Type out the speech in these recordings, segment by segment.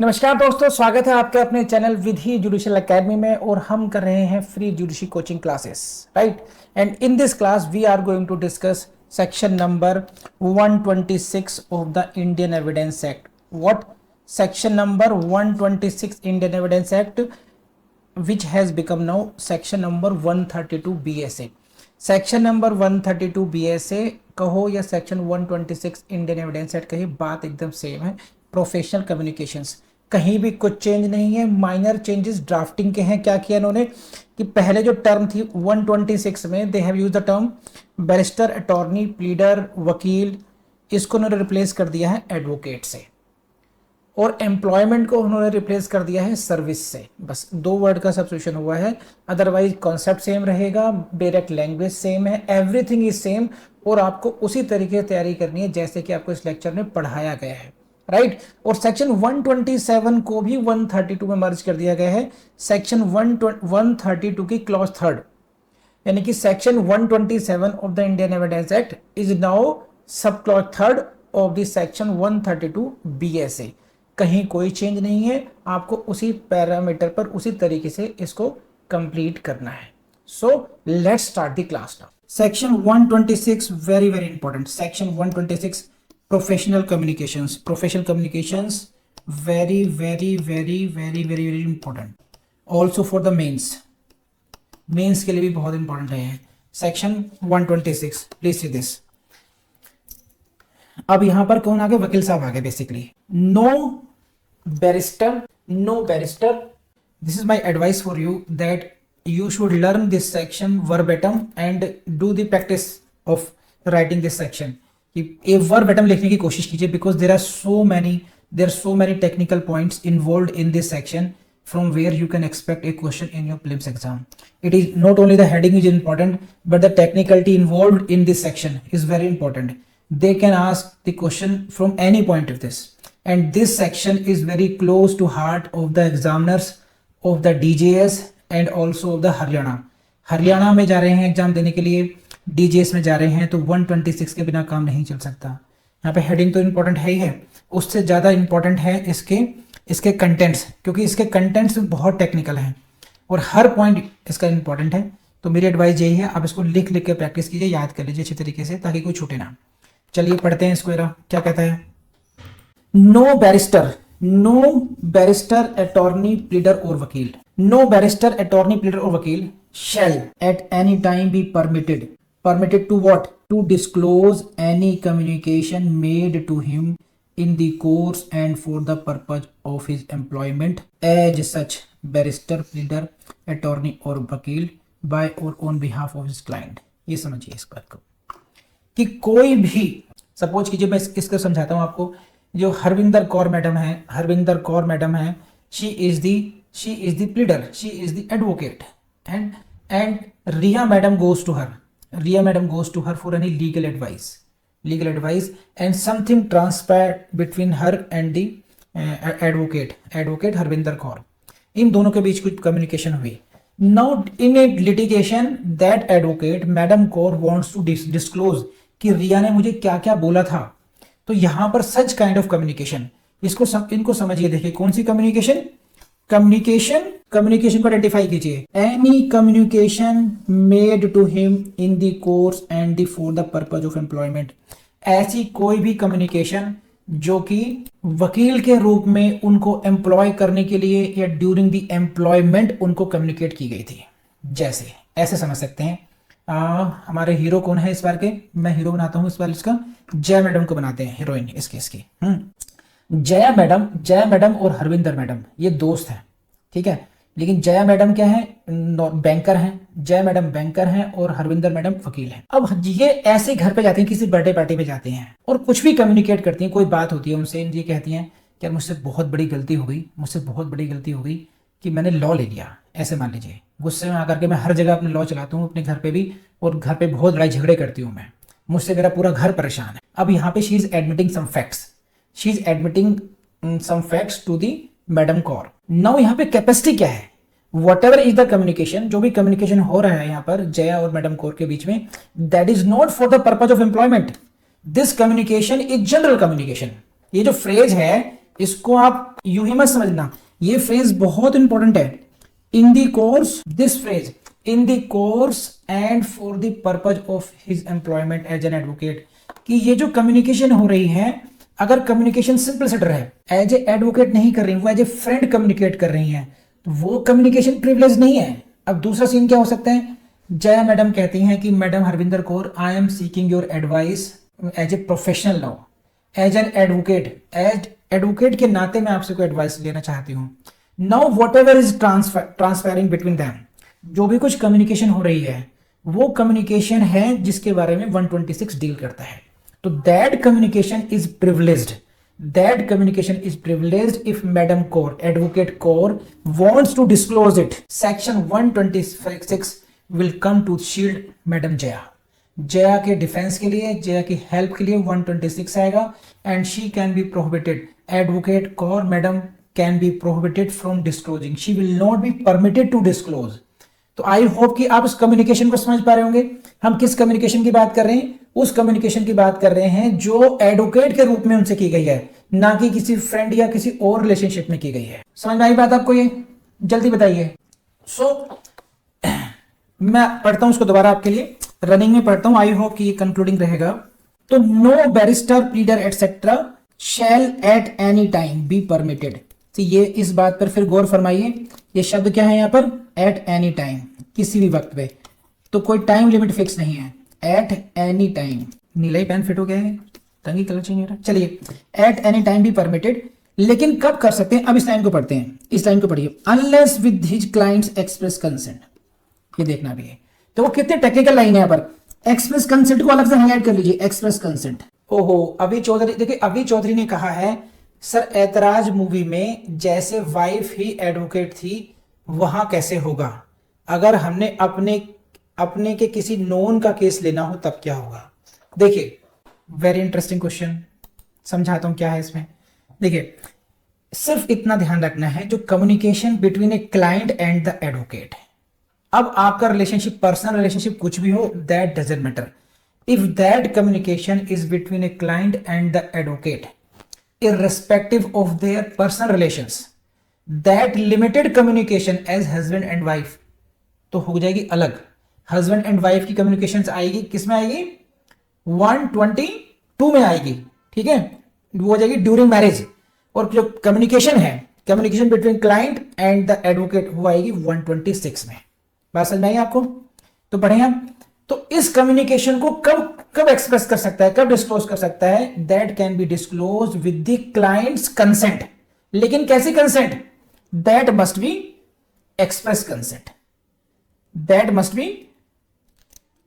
नमस्कार दोस्तों, स्वागत है आपके अपने चैनल विधि जुडिशियल एकेडमी में। और हम कर रहे हैं free judiciary coaching classes, right. And in this class we are going to discuss section number 126 of the Indian evidence act. What? Section number 126 Indian evidence act which has become now section number 132 BSA। सेक्शन नंबर 132 BSA कहो या section 126 Indian evidence act कही, बात एकदम same है। Professional communications, कहीं भी कुछ चेंज नहीं है। माइनर चेंजेस ड्राफ्टिंग के हैं। क्या किया इन्होंने कि पहले जो टर्म थी 126 में they have use the term barrister, attorney, pleader, वकील, इसको उन्होंने रिप्लेस कर दिया है एडवोकेट से। और एम्प्लॉयमेंट को उन्होंने रिप्लेस कर दिया है सर्विस से। बस दो वर्ड का सब्स्टिट्यूशन हुआ है, अदरवाइज कॉन्सेप्ट सेम रहेगा, डायरेक्ट लैंग्वेज सेम है, एवरीथिंग इज सेम। और आपको उसी तरीके से तैयारी करनी है जैसे कि आपको इस लेक्चर में पढ़ाया गया है, राइट। और सेक्शन 127 को भी 132 में मर्ज कर दिया गया है। सेक्शन 132 की क्लॉज थर्ड, यानी कि section 127 of the Indian evidence act is now sub clause third of the section 132 BSA। कहीं कोई चेंज नहीं है, आपको उसी पैरामीटर पर उसी तरीके से इसको कंप्लीट करना है। So let's start the class now. Section 126 very very important. Section 126 professional communications. Professional communications very very very very very very important, also for the mains. Mains के लिए भी बहुत इंपॉर्टेंट है सेक्शन 126। Please see this. अब यहां पर कौन आ गए? वकील साहब आ गए। Basically no barrister, no barrister. This is my advice for you that you should learn this section verbatim and do the practice of writing this section। ये verbatim लिखने की कोशिश कीजिए because there are so many technical points involved in this section from where you can expect a question in your prelims exam। It is not only the heading is important but the technicality involved in this section is very important। They can ask the question from any point of this, and this section is very close to heart of the examiners of the DJS and also the Haryana में जा रहे हैं exam देने के लिए, DGS में जा रहे हैं, तो 126 के बिना काम नहीं चल सकता। यहाँ पे हेडिंग तो इंपॉर्टेंट है ही है, उससे ज़्यादा इंपॉर्टेंट है इसके कंटेंट्स, क्योंकि इसके कंटेंट्स बहुत टेक्निकल हैं और हर पॉइंट इसका इंपॉर्टेंट है। तो मेरी एडवाइस यही है, आप इसको लिख लिख के प्रैक्टिस कीजिए, याद कर लीजिए अच्छी तरीके से ताकि कोई छूटे ना। चलिए पढ़ते हैं इसको। क्या कहता है? नो बैरिस्टर, अटॉर्नी, प्लीडर और वकील। No barrister, attorney, pleader or वकील shall at any time be permitted to what? To disclose any communication made to him in the course and for the purpose of his employment as such barrister, pleader, attorney or वकील by or on behalf of his client। ये समझिए इस बात को कि कोई भी, suppose कीजिए मैं इसको समझाता हूँ आपको। जो हरविंदर कौर मैडम है, she is the pleader, she is the advocate, and Riya madam goes to her for any legal advice and something transpired between her and the advocate Harvinder Kaur. इन दोनों के बीच कुछ कम्युनिकेशन हुई। Now in a litigation that advocate madam Kaur wants to disclose कि रिया ने मुझे क्या क्या बोला था। तो यहां पर सच काइंड ऑफ कम्युनिकेशन, इनको समझिए। देखिए कौन सी कम्युनिकेशन को आइडेंटिफाई कीजिए। Any communication made to him in the course and for the purpose of employment. ऐसी कोई भी कम्युनिकेशन जो कि वकील के रूप में उनको एम्प्लॉय करने के लिए या ड्यूरिंग द एम्प्लॉयमेंट उनको कम्युनिकेट की गई थी। जैसे ऐसे समझ सकते हैं। हमारे हीरो कौन है इस बार के? मैं हीरो बनाता हूं इस बार इसका, जया मैडम को बनाते हैं हीरोइन इस केस की। जया मैडम और हरविंदर मैडम ये दोस्त हैं, ठीक है। लेकिन जया मैडम क्या है? बैंकर हैं। जया मैडम बैंकर हैं और हरविंदर मैडम वकील हैं। अब ये ऐसे घर पे जाते हैं, किसी बर्थडे पार्टी पे जाते हैं और कुछ भी कम्युनिकेट करती हैं। कोई बात होती है उनसे, ये कहती हैं कि मुझसे बहुत बड़ी गलती हो गई कि मैंने लॉ ले लिया। ऐसे मान लीजिए गुस्से में आकर के मैं हर जगह अपने लॉ चलाता हूँ, अपने घर पे भी, और घर पे बहुत लड़ाई झगड़े करती हूँ मैं, मुझसे मेरा पूरा घर परेशान है। अब यहाँ पे she is admitting some facts to the madam Kaur. Now यहाँ पे कैपेसिटी क्या है? whatever is the communication, जो भी कम्युनिकेशन हो रहा है यहाँ पर जया और मैडम कौर के बीच में, that is not for the purpose of employment, this communication is general communication। ये जो फ्रेज है इसको आप यूं ही मत समझना, ये फ्रेज बहुत इंपॉर्टेंट है। In the course, this phrase, in the course and for the purpose of his employment as an advocate, कि ये जो कम्युनिकेशन हो रही है, अगर कम्युनिकेशन सिंपल सेटर है, एज ए एडवोकेट नहीं कर रही, वो एज ए फ्रेंड कम्युनिकेट कर रही हैं, तो वो कम्युनिकेशन प्रिविलेज नहीं है। अब दूसरा सीन क्या हो सकता है, जया मैडम कहती हैं कि madam Harvinder Kaur, I am seeking your advice as a professional law, as an advocate, as advocate के नाते मैं आपसे कोई एडवाइस लेना चाहती हूँ। Now whatever is transferring between them, जो भी कुछ कम्युनिकेशन हो रही है वो कम्युनिकेशन है जिसके बारे में 126 डील करता है। तो that communication is privileged, that communication is privileged if madam Kaur, advocate Kaur wants to disclose it, section 126 will come to shield madam Jaya. Jaya के डिफेंस के लिए, जया की हेल्प के लिए 126 आएगा, and she can be prohibited, advocate Kaur madam can be prohibited from disclosing, she will not be permitted to disclose. तो I hope कि आप उस कम्युनिकेशन को समझ पा रहे होंगे। हम किस कम्युनिकेशन की बात कर रहे हैं, उस कम्युनिकेशन की बात कर रहे हैं जो एडवोकेट के रूप में उनसे की गई है, ना कि किसी फ्रेंड या किसी और रिलेशनशिप में की गई है। समझ में आई बात आपको, ये जल्दी बताइए। मैं पढ़ता हूं उसको दोबारा आपके लिए, रनिंग में पढ़ता हूं, आई होप कि ये कंक्लूडिंग रहेगा। तो no barrister, pleader etcetera shall at any time be permitted. तो ये इस बात पर फिर गौर फरमाइए, ये शब्द क्या है यहां पर, एट एनी टाइम, किसी भी वक्त पे, तो कोई टाइम लिमिट फिक्स नहीं है, एट एनी टाइम। नीला ही पेन फिट हो गया है, रंगी कलर चेंज हो रहा है, चलिए, eight any time be permitted, लेकिन कब कर सकते हैं। अब इस लाइन को पढ़ते हैं, इस लाइन को पढ़िए, unless with his clients express consent, ये देखना भी है। तो वो कितने टेक्निकल लाइन है यहाँ पर, एक्सप्रेस कंसेंट को अलग से हाईलाइट कर लीजिए, एक्सप्रेस कंसेंट। ओहो, अभी चौधरी, देखिए अभी चौधरी ने कहा है सर ऐतराज मूवी में जैसे वाइफ ही एडवोकेट थी वहां कैसे होगा, अगर हमने अपने के किसी नोन का केस लेना हो तब क्या होगा। देखिए वेरी इंटरेस्टिंग क्वेश्चन, समझाता हूं क्या है इसमें। देखिए सिर्फ इतना ध्यान रखना है, जो communication between a client and the advocate, अब आपका रिलेशनशिप, पर्सनल रिलेशनशिप कुछ भी हो, that doesn't matter, if that communication is between a client and the advocate irrespective of their personal relations, that limited communication as husband and wife, तो हो जाएगी अलग। Husband and wife की communication आएगी, किस में आएगी, 122 में आएगी, ठीक है, वो हो जाएगी ड्यूरिंग मैरिज। और जो कम्युनिकेशन है, communication between client and the advocate, वो आएगी 126 में। बात समझ में आई आपको, तो बढ़े हम। तो इस कम्युनिकेशन को कब कब एक्सप्रेस कर सकता है, कब डिस्क्लोज कर सकता है, that can be disclose with the clients consent, लेकिन कैसी consent, that must be express consent, that must be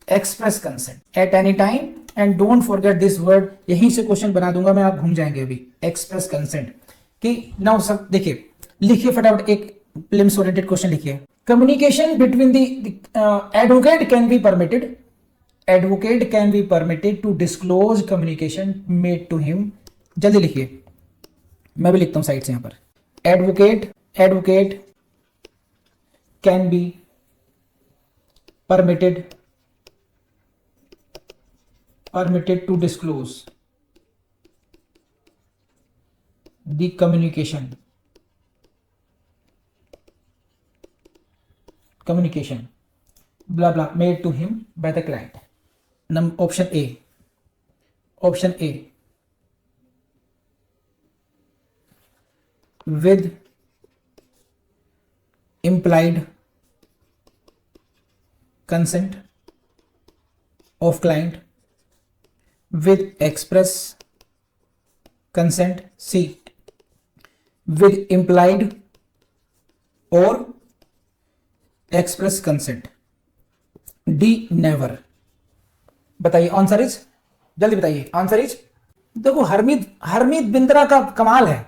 express consent eight any time, and don't forget this word, यहीं से क्वेश्चन बना दूंगा मैं, आप घूम जाएंगे अभी, एक्सप्रेस कंसेंट की। नाउ सब देखिए, लिखिए फटाफट, एक प्रीलिम्स ओरिएंटेड क्वेश्चन लिखिए। Communication between the advocate can be permitted, advocate can be permitted to disclose communication made to him, जल्दी लिखिए, मैं भी लिखता हूं साइड से यहां पर, advocate can be permitted to disclose the communication blah blah made to him by the client. Option A with implied consent of client, with express consent, C with implied or express consent, D never। बताइए answer is, जल्दी बताइए answer is. देखो हरमीत बिंद्रा का कमाल है,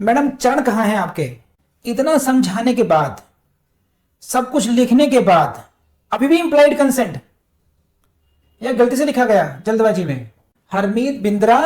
madam चरण कहां है आपके, इतना समझाने के बाद, सब कुछ लिखने के बाद अभी भी इंप्लाइड कंसेंट, या गलती से लिखा गया जल्दबाजी में। हरमीत बिंद्रा,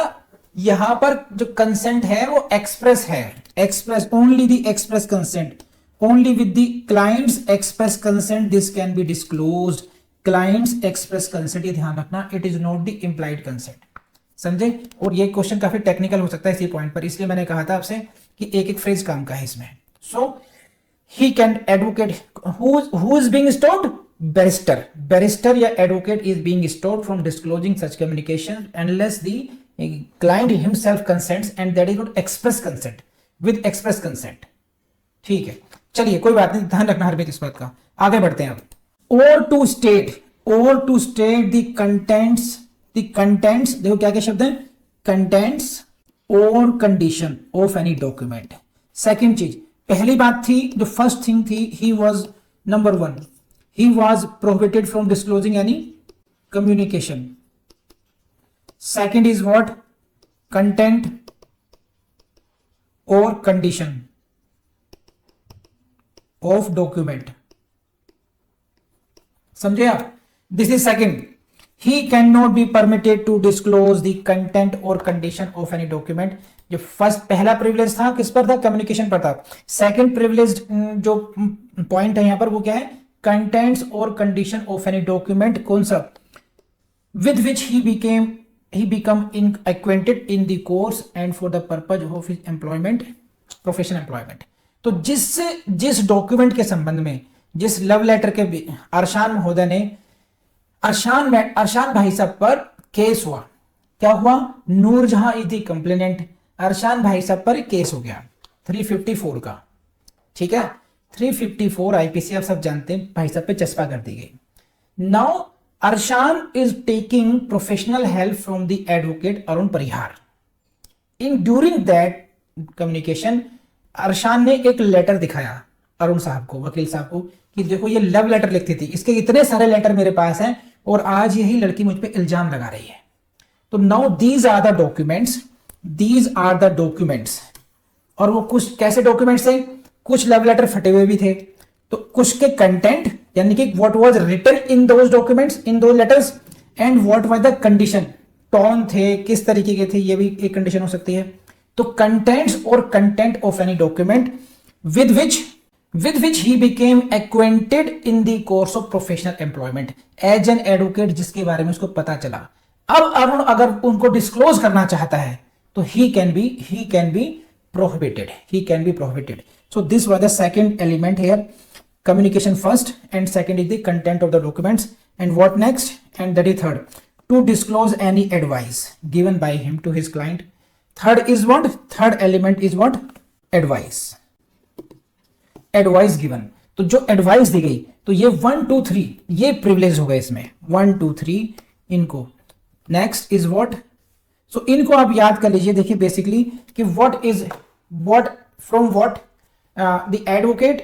यहां पर जो कंसेंट है वो एक्सप्रेस है, express, only the express consent, only with the clients express consent this can be disclosed, clients express consent, ये ध्यान रखना, it is not the implied consent. समझे। और ये क्वेश्चन काफी टेक्निकल हो सकता है इसी पॉइंट पर, इसलिए मैंने कहा था आपसे कि एक एक फ्रेज काम का है इसमें। So he can advocate who is being stopped, barrister, barrister या advocate is being stopped from disclosing such communication unless the client himself consents and that is not express consent, with express consent. ठीक है, चलिए कोई बात नहीं, ध्यान रखना हरप्रीत इस बात का। आगे बढ़ते हैं अब। और to state the contents, the contents, देखो क्या क्या शब्द है, कंटेंट्स और condition of any document. Second चीज, पहली बात थी, जो फर्स्ट थिंग थी, he was number 1, he was prohibited from disclosing any communication. Second is what, content और कंडीशन ऑफ डॉक्यूमेंट। समझे आप, this is second. He can not be permitted to disclose the content और condition of any document. जो first पहला privilege था किस पर था, कम्युनिकेशन पर था। सेकंड प्रिविलेज जो पॉइंट है यहां पर वो क्या है, कंटेंट्स और कंडीशन ऑफ एनी डॉक्यूमेंट। कौन सा, with which he become acquainted in the course and for the purpose of his employment, professional employment। तो जिस डॉक्यूमेंट के संबंध में, जिस लव लेटर के अरशान महोदय ने, अरशान भाई साहब पर केस हुआ, क्या हुआ, Noorjahan is the complainant, Arshan भाई साहब पर केस हो गया 354 का। ठीक है, 354 आईपीसी आप सब जानते हैं, भाई साहब पे चस्पा कर दी गई। Now Arshan is taking professional help from the advocate Arun Parihar. During that communication, Arshan ने एक लेटर दिखाया अरुण साहब को, वकील साहब को, कि देखो ये लव लेटर लिखती थी, इसके इतने सारे लेटर मेरे पास हैं और आज यही लड़की मुझ पे इल्जाम लगा रही है। तो now these are the documents, these are the documents. और वो कुछ कैसे डॉक्यूमेंट्स थे, कुछ लव लेटर फटे हुए भी थे, तो कुछ के कंटेंट यानी कि what was written in those documents, in those letters, and what was the condition, tone थे, किस तरीके के थे, ये भी एक कंडीशन हो सकती है। तो कंटेंट्स और content of any document with which he became acquainted in the course of professional employment, as an advocate, जिसके बारे में उसको पता चला। अब अरुण अगर उनको डिस्क्लोज करना चाहता है तो he can be prohibited. So this was the second element here, communication first and second is the content of the documents, and what next, and that is third, to disclose any advice given by him to his client. Third is what, third element is what, advice given। तो जो advice दी गई, तो ये 1 2 3 ये privilege हो गए इसमें, 1 2 3 इनको। नेक्स्ट इज व्हाट, सो इनको आप याद कर लीजिए। देखिए बेसिकली कि what from what the advocate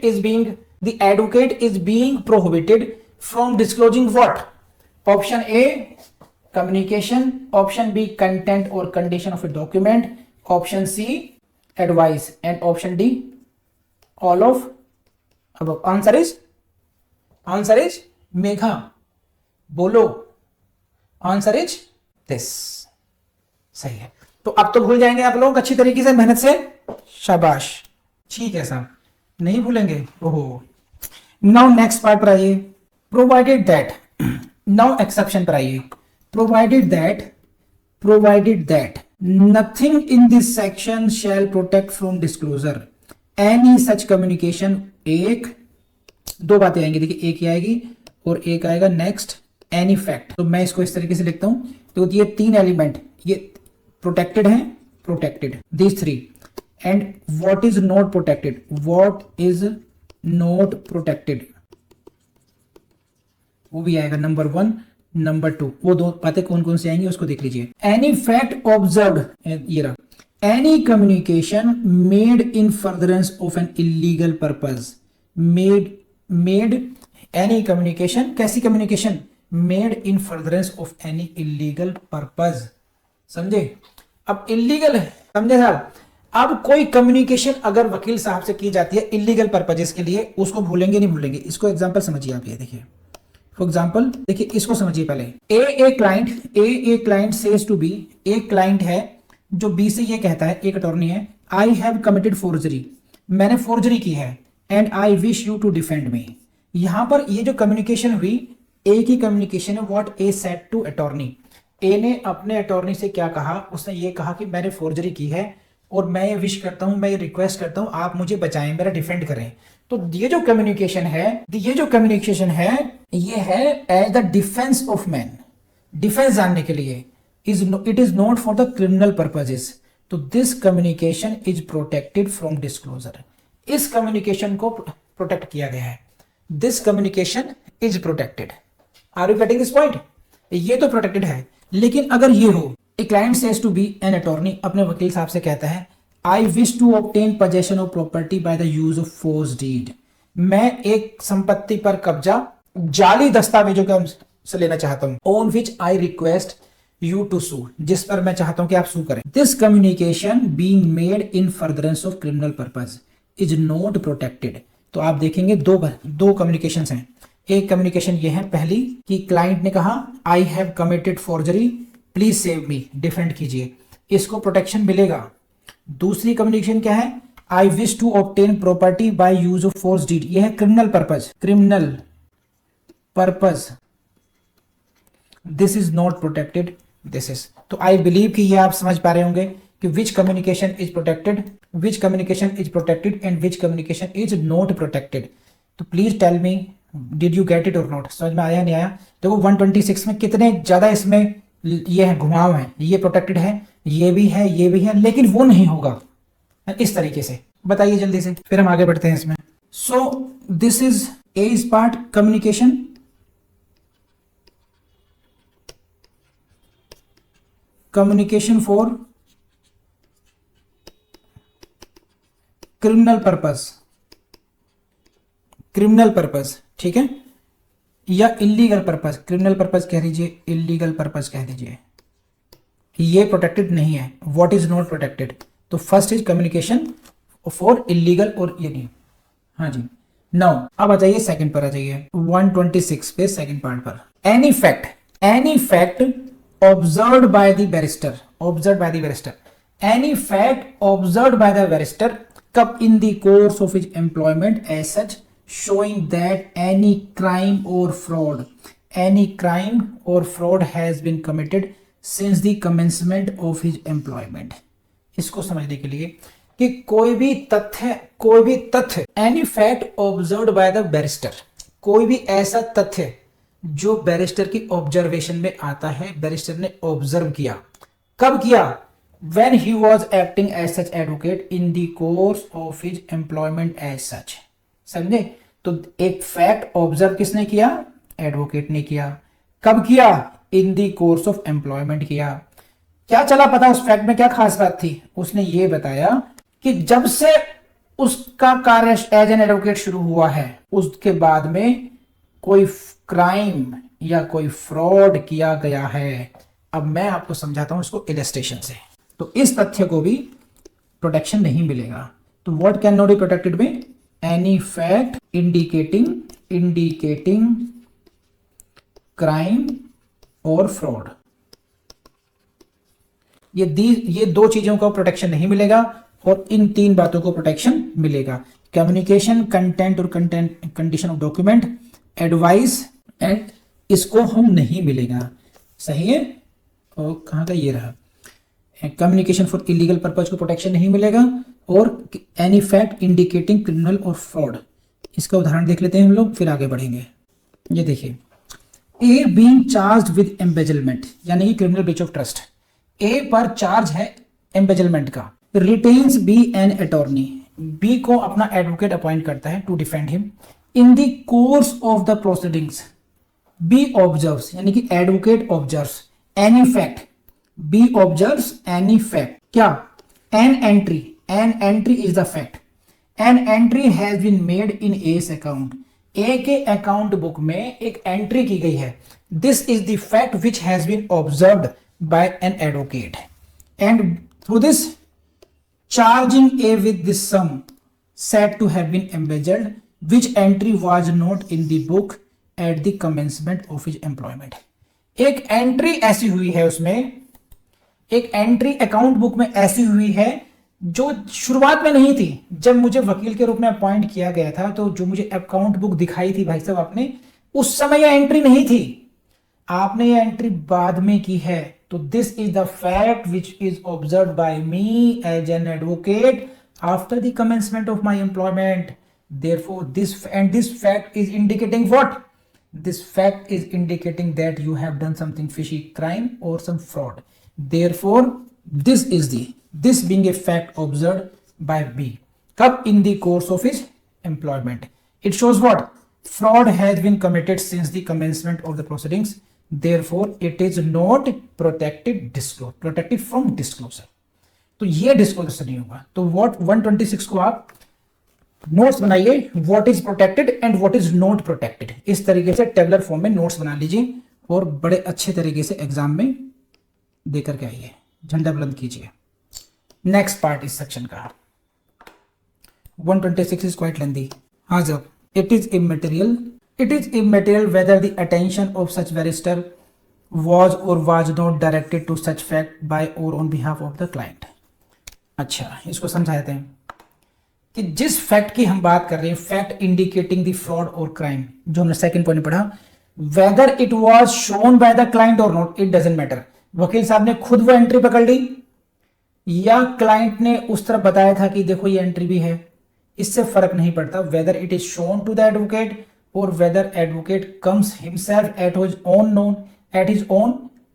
is being prohibited from disclosing what, option A communication, option B content or condition of a document, option C advice, and option D all of above। answer is Megha, बोलो, answer is this. सही है। तो अब तो भूल जाएंगे आप लोग अच्छी तरीके से, मेहनत से, शाबाश, ठीक है साहब, नहीं भूलेंगे। ओहो, नाउ नेक्स्ट पार्ट पर आइए, प्रोवाइडेड दैट, नाउ एक्सेप्शन पर आइए। Provided that nothing in this section shall protect from disclosure any such communication. एक दो बातें आएंगी, देखिए एक ही आएगी और एक आएगा नेक्स्ट एनी फैक्ट। तो मैं इसको इस तरीके से लिखता हूं, तो ये तीन एलिमेंट ये प्रोटेक्टेड हैं, protected this three, and what is not protected, वो भी आएगा नंबर 1 नंबर 2। वो दो बातें कौन कौन सी आएंगी उसको देख लीजिए। एनी फैक्ट ऑब्जर्व्ड, ये रहा, any communication made in furtherance of an illegal purpose, made any communication, कैसी communication, made in furtherance of any illegal purpose. समझे, अब इलीगल है, समझे साहब। अब कोई कम्युनिकेशन अगर वकील साहब से की जाती है इलीगल पर्पजेस के लिए, उसको भूलेंगे नहीं भूलेंगे। इसको एग्जांपल समझिए आप, ये देखिए फॉर एग्जांपल, देखिए इसको समझिए पहले। A client says to be, एक क्लाइंट है जो बी से ये कहता है, एक अटॉर्नी है, आई हैव कमिटेड फोर्जरी, मैंने फोर्जरी की है, and I wish you to defend me. यहां पर ये जो कम्युनिकेशन हुई, ए की कम्युनिकेशन है, what A said to attorney. A ने अपने अटॉर्नी से क्या कहा, उसने ये कहा कि मैंने फोर्जरी की है और मैं ये विश करता हूं, मैं ये रिक्वेस्ट करता हूं आप मुझे बचाएं, मेरा डिफेंड करें। तो ये जो कम्युनिकेशन है ये है as the defence of man, defence जानने के लिए, it is not for the criminal purposes. तो this communication is protected from disclosure. इस कम्युनिकेशन को प्रोटेक्ट किया गया है, this communication is protected. Are you getting this point? ये तो प्रोटेक्टेड है, लेकिन अगर ये हो, A client says to B an attorney, अपने वकील साहब से कहता है I wish to obtain possession of property by the use of force deed, मैं एक संपत्ति पर कब्जा जाली दस्तावेजों से लेना चाहता हूं, on which I request you to sue, जिस पर मैं चाहता हूं कि आप सू करें। This communication being made in furtherance of criminal purpose is not protected. तो आप देखेंगे दो कम्युनिकेशन हैं। एक कम्युनिकेशन ये है पहली कि क्लाइंट ने कहा I have committed forgery please save me, defend कीजिए, इसको प्रोटेक्शन मिलेगा। दूसरी कम्युनिकेशन क्या है, I wish to obtain property by use of force deed, यह है criminal purpose, this is not protected, this is. तो आई बिलीव कि ये आप समझ पा रहे होंगे कि which communication is protected and which communication is not protected. तो please tell me did you get it or not, समझ में आया नहीं आया? देखो 126 में कितने ज्यादा इसमें ये है घुमाव है, ये प्रोटेक्टेड है, ये भी है, लेकिन वो नहीं होगा इस तरीके से। बताइए जल्दी से, फिर हम आगे बढ़ते हैं इसमें। So this is a is part communication for criminal purpose, ठीक है, या इलीगल पर्पस, क्रिमिनल पर्पस कह दीजिए, इलीगल पर्पस कह दीजिए, ये प्रोटेक्टेड नहीं है। What is not protected? तो first is communication for illegal और ये नहीं। हाँ जी, नाउ अब आ जाइए सेकंड पर, आ जाइए 126 पे सेकंड पार्ट पर। Any fact observed by the barrister, any fact observed by the barrister कब in the course of his employment as such showing that any crime or fraud has been committed since the commencement of his employment। इसको समझने के लिए कि कोई भी तथ्य any fact observed by the barrister, कोई भी ऐसा तथ्य जो बैरिस्टर की ऑब्जर्वेशन में आता है, बैरिस्टर ने ऑब्जर्व किया, कब किया? When he was acting as such advocate in the course of his employment as such। समझे? तो एक फैक्ट ऑब्जर्व किसने किया? एडवोकेट ने किया। कब किया? इन दी कोर्स ऑफ एम्प्लॉयमेंट किया। क्या चला पता उस फैक्ट में क्या खास बात थी? उसने ये बताया कि जब से उसका कार्य एज एन एडवोकेट शुरू हुआ है उसके बाद में कोई क्राइम या कोई फ्रॉड किया गया है। अब मैं आपको समझाता हूं इसको इलस्ट्रेशन से। तो इस तथ्य को भी प्रोटेक्शन नहीं मिलेगा। तो what can not be protected में? एनी फैक्ट इंडिकेटिंग क्राइम और फ्रॉड, ये दो चीजों को प्रोटेक्शन नहीं मिलेगा और इन तीन बातों को प्रोटेक्शन मिलेगा। कम्युनिकेशन, कंटेंट और condition of document, advice and इसको हम नहीं मिलेगा। सही है? और कहां का ये रहा, कम्युनिकेशन फॉर इलीगल पर्पज को प्रोटेक्शन नहीं मिलेगा और एनी फैक्ट इंडिकेटिंग क्रिमिनल और फ्रॉड। इसका उदाहरण देख लेते हैं हम लोग, फिर आगे बढ़ेंगे। ये देखिए, A being charged with embezzlement, यानी कि criminal breach of trust. A पर चार्ज है एम्बेजलमेंट का। Retains B an attorney, B को अपना एडवोकेट अपॉइंट करता है to defend him. In the course of the proceedings B observes, यानी कि advocate observes any fact, B observes any fact. क्या? An entry is the fact. An entry has been made in A's account, A के account book में एक entry की गई है। This is the fact which has been observed by an advocate and through this charging a with this some said to have been embezzled, which entry was not in the book at the commencement of his employment। एक entry ऐसी हुई है उसमें, एक entry account book में ऐसी हुई है जो शुरुआत में नहीं थी। जब मुझे वकील के रूप में अपॉइंट किया गया था तो जो मुझे अकाउंट बुक दिखाई थी भाई साहब आपने, उस समय यह एंट्री नहीं थी। आपने ये एंट्री बाद में की है, तो this is the fact which is observe by me as an advocate after the commencement of my employment, therefore this fact is indicating what, this fact is indicating that you have done something fishy, crime or some fraud, therefore this being a fact observed by B. कब? In the course of his employment. It shows what? Fraud has been committed since the commencement of the proceedings. Therefore, it is not protected from disclosure. तो ये disclosure नहीं होगा। तो what 126 को आप notes बनाइए, what is protected and what is not protected, इस तरीके से टेबलर फॉर्म में नोट्स बना लीजिए और बड़े अच्छे तरीके से एग्जाम में देकर के आइए, झंडा बुलंद कीजिए। नेक्स्ट पार्ट इस सेक्शन का 126 इज क्वाइट लेंथी। हाँ जब it is immaterial whether the attention of such barrister was or was not directed to such fact by or on behalf of the client। अच्छा, इसको समझा देते हैं कि जिस फैक्ट की हम बात कर रहे हैं, फैक्ट इंडिकेटिंग द फ्रॉड और क्राइम, जो हमने सेकंड पॉइंट पढ़ा, whether it was shown by the client और नॉट, इट डजंट मैटर। वकील साहब ने खुद वो एंट्री पकड़ ली या क्लाइंट ने उस तरफ बताया था कि देखो ये एंट्री भी है, इससे फर्क नहीं पड़ता। Whether it is shown to the advocate or whether advocate comes himself at his own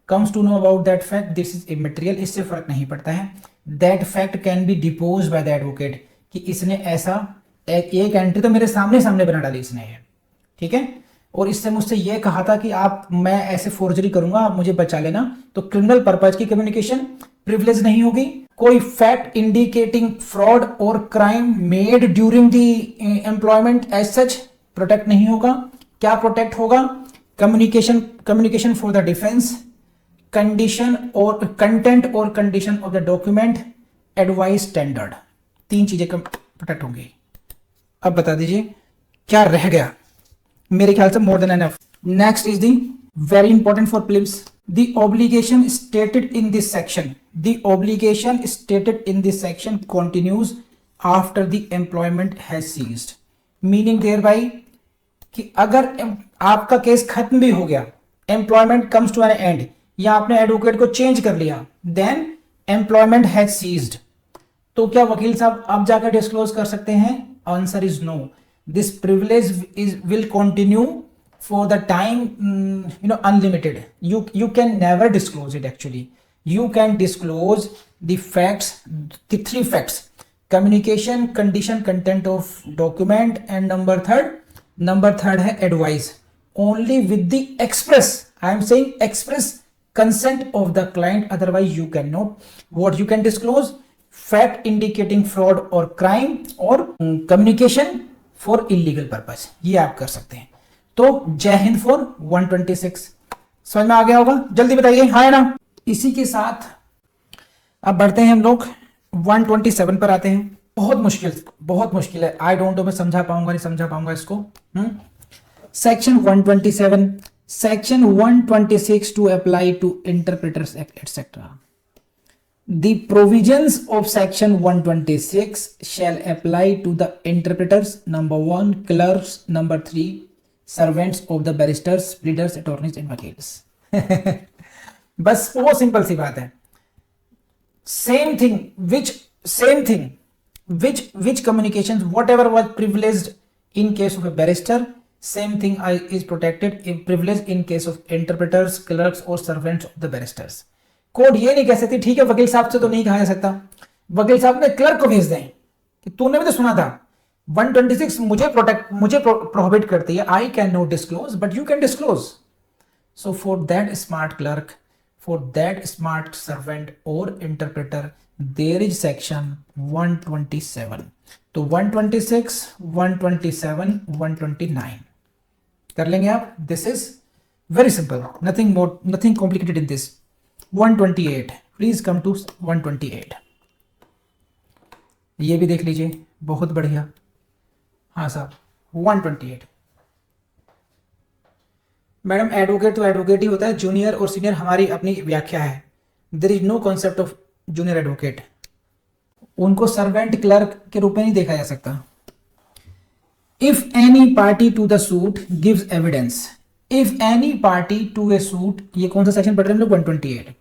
comes to know about that fact, this is immaterial, इससे फर्क नहीं पड़ता है। That fact can be depose by the advocate, कि इसने ऐसा एक entry तो मेरे सामने बना डाली इसने, ठीक है, और इससे मुझसे ये कहा था कि मैं ऐसे फोर्जरी करूंगा, आप मुझे बचा लेना। तो क्रिमिनल पर्पज की कम्युनिकेशन प्रिविलेज नहीं होगी। कोई फैक्ट इंडिकेटिंग फ्रॉड और crime made during the employment as such protect नहीं होगा। क्या प्रोटेक्ट होगा? Communication for the defence, condition और कंटेंट और condition of the document, advice standard, तीन चीजें प्रोटेक्ट होंगी। अब बता दीजिए क्या रह गया? मेरे ख्याल से more than enough. Next is the very important for prelims, the obligation stated in this section continues after the employment has ceased, meaning thereby कि अगर आपका केस खत्म भी हो गया, employment comes to an end, या आपने एडवोकेट को चेंज कर लिया, then employment has ceased, तो क्या वकील साहब अब जाकर डिस्क्लोज कर सकते हैं? Answer is no. This privilege will continue for the time unlimited. You can never disclose it. Actually you can disclose the facts, the three facts: communication, condition, content of document, and number third है advice, only with the express, I am saying express consent of the client, otherwise you cannot. What you can disclose? Fact indicating fraud or crime or communication for illegal purpose, ये आप कर सकते हैं। तो जय Hind for 126 समझ में आ गया होगा? जल्दी बताइए हाँ है ना। इसी के साथ अब बढ़ते हैं हम लोग 127 पर आते हैं। बहुत मुश्किल है, आई डोंट नो मैं समझा पाऊंगा नहीं समझा पाऊंगा इसको। Section 127, section 126 to apply to interpreters act etcetera. The provisions of section 126 shall apply to the interpreters, number 1 clerks, number 3 servants of the barristers, pleaders, attorneys and वकील्स। बस वो सिंपल सी बात है। Same thing which communications whatever was privileged in case of a barrister, same thing is protected in privilege in case of interpreters, clerks और servants of the barristers। Court ये नहीं कह सकती ठीक है वकील साहब से तो नहीं कहा जा सकता, वकील साहब ने क्लर्क को भेज दें कि तूने भी तो सुना था 126 मुझे प्रोहिबिट करती है, I can not disclose but you can disclose. So for that smart clerk, for that smart servant और इंटरप्रेटर देयर इज सेक्शन 127। तो 126, 127, 129 कर लेंगे आप। This is very simple, nothing complicated in this. 128, please come to 128, ये भी देख लीजिए, बहुत बढ़िया। हाँ साहब 128। मैडम एडवोकेट तो एडवोकेट ही होता है, जूनियर और सीनियर हमारी अपनी व्याख्या है। There is no concept of junior advocate, उनको सर्वेंट क्लर्क के रूप में नहीं देखा जा सकता। If any party to the suit gives evidence, if any party to a suit, ये कौन सा सेक्शन पढ़ रहे हैं हम लोग, 128।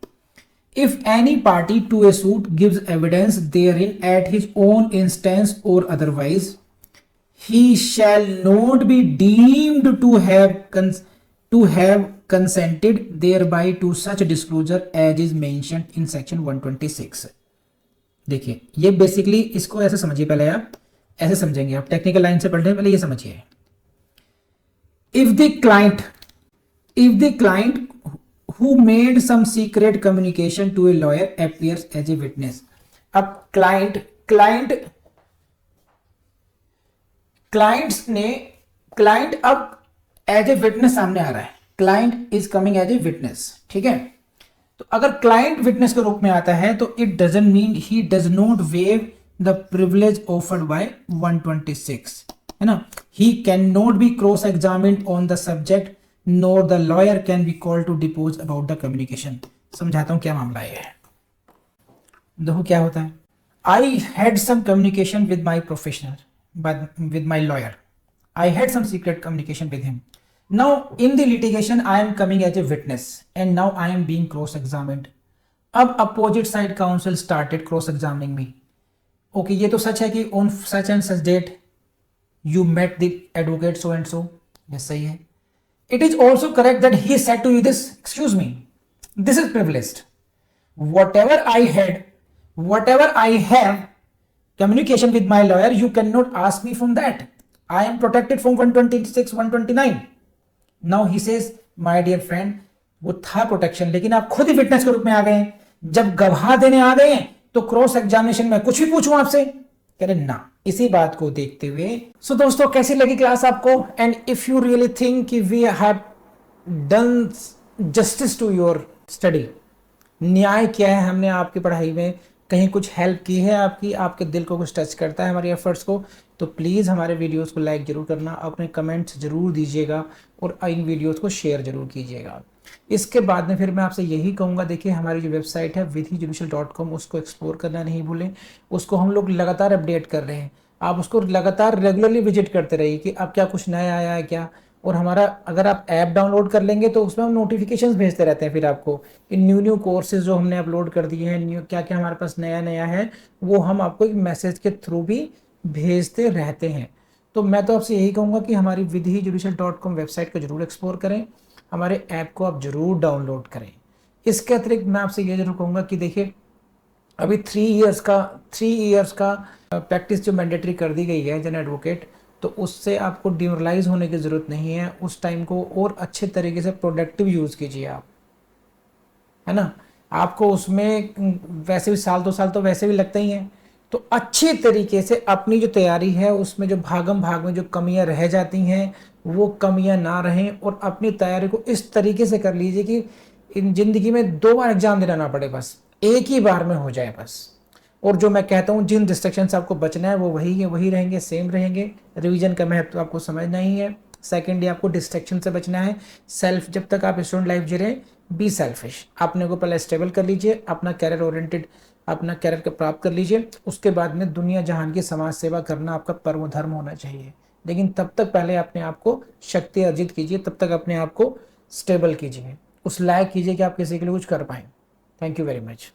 If any party to a suit gives evidence therein at his own instance or otherwise, he shall not be deemed to have consented thereby to such disclosure as is mentioned in section 126। देखिए ये basically इसको ऐसे समझिए, पहले आप ऐसे समझेंगे, आप टेक्निकल लाइन से पढ़ रहे हैं, पहले ये समझिए। if the client who made some secret communication to a lawyer appears as a witness। अब क्लाइंट अब एज ए विटनेस सामने आ रहा है, client is coming as a witness, ठीक है। तो अगर क्लाइंट विटनेस के रूप में आता है तो it doesn't mean he does not wave the privilege offered by 126, है ना। ही can not B cross examined on the subject nor the lawyer can be called to depose about the communication। समझाता हूं क्या मामला है। देखो क्या होता है, I had some communication with my professional, but with my lawyer I had some secret communication with him। now in the litigation I am coming as a witness and now I am being cross examined। अब opposite side counsel started cross examining me। okay, ये तो सच है कि on such and such date you met the advocate so and so, ये सही है। It is also correct that he said to you this, excuse me, this is privileged। whatever I have communication with my lawyer, you cannot ask me from that। I am protected from 126 129। now he says my dear friend, वो था protection, लेकिन आप खुद ही witness के रूप में आ गए हैं। जब गवाह देने आ गए हैं तो क्रॉस एग्जामिनेशन में कुछ भी पूछूं आपसे, कह रहे ना। इसी बात को देखते हुए सो दोस्तों कैसी लगी क्लास आपको, and if you really think कि we have done justice to your study, न्याय किया है हमने आपकी पढ़ाई में, कहीं कुछ हेल्प की है आपकी, आपके दिल को कुछ टच करता है हमारे एफर्ट्स को, तो प्लीज़ हमारे वीडियोस को लाइक जरूर करना, अपने कमेंट्स जरूर दीजिएगा और इन वीडियोस को शेयर जरूर कीजिएगा। इसके बाद में फिर मैं आपसे यही कहूँगा, देखिए हमारी जो वेबसाइट है vidhijudicial.com, उसको एक्सप्लोर करना नहीं भूलें। उसको हम लोग लगातार अपडेट कर रहे हैं, आप उसको लगातार रेगुलरली विजिट करते रहिए कि अब क्या कुछ नया आया है क्या। और हमारा अगर आप ऐप डाउनलोड कर लेंगे तो उसमें हम नोटिफिकेशंस भेजते रहते हैं फिर आपको, इन न्यू कोर्सेज जो हमने अपलोड कर दिए हैं, न्यू क्या क्या हमारे पास नया नया है, वो हम आपको एक मैसेज के थ्रू भी भेजते रहते हैं। तो मैं तो आपसे यही कहूँगा कि हमारी vidhijudicial.com वेबसाइट को जरूर एक्सप्लोर करें, हमारे ऐप को आप जरूर डाउनलोड करें। इसके अतिरिक्त मैं आपसे ये जरूर कहूँगा कि देखिए अभी 3 इयर्स का प्रैक्टिस जो मैंडेटरी कर दी गई है जन एडवोकेट, तो उससे आपको डिमोरलाइज होने की ज़रूरत नहीं है। उस टाइम को और अच्छे तरीके से प्रोडक्टिव यूज़ कीजिए आप, है ना। आपको उसमें वैसे भी साल 2 साल तो वैसे भी लगते ही हैं, तो अच्छे तरीके से अपनी जो तैयारी है उसमें जो भागम भाग में जो कमियां रह जाती हैं वो कमियां ना रहें, और अपनी तैयारी को इस तरीके से कर लीजिए कि इन ज़िंदगी में 2 बार एग्जाम देना ना पड़े, बस एक ही बार में हो जाए बस। और जो मैं कहता हूँ जिन डिस्ट्रक्शन से आपको बचना है वो वही रहेंगे, सेम रहेंगे। रिवीजन का महत्व तो आपको समझना ही है। सेकेंडली आपको डिस्ट्रैक्शन से बचना है। सेल्फ, जब तक आप स्टूडेंट लाइफ जी रहे, बी सेल्फिश, अपने को पहले स्टेबल कर लीजिए, अपना कैरियर ओरिएंटेड, अपना कैरियर को प्राप्त कर लीजिए। उसके बाद में दुनिया जहान की समाज सेवा करना आपका परम धर्म होना चाहिए, लेकिन तब तक पहले अपने आप को शक्ति अर्जित कीजिए, तब तक अपने आप को स्टेबल कीजिए, उस लायक कीजिए कि आप किसी के लिए कुछ कर पाएँ। Thank you very much.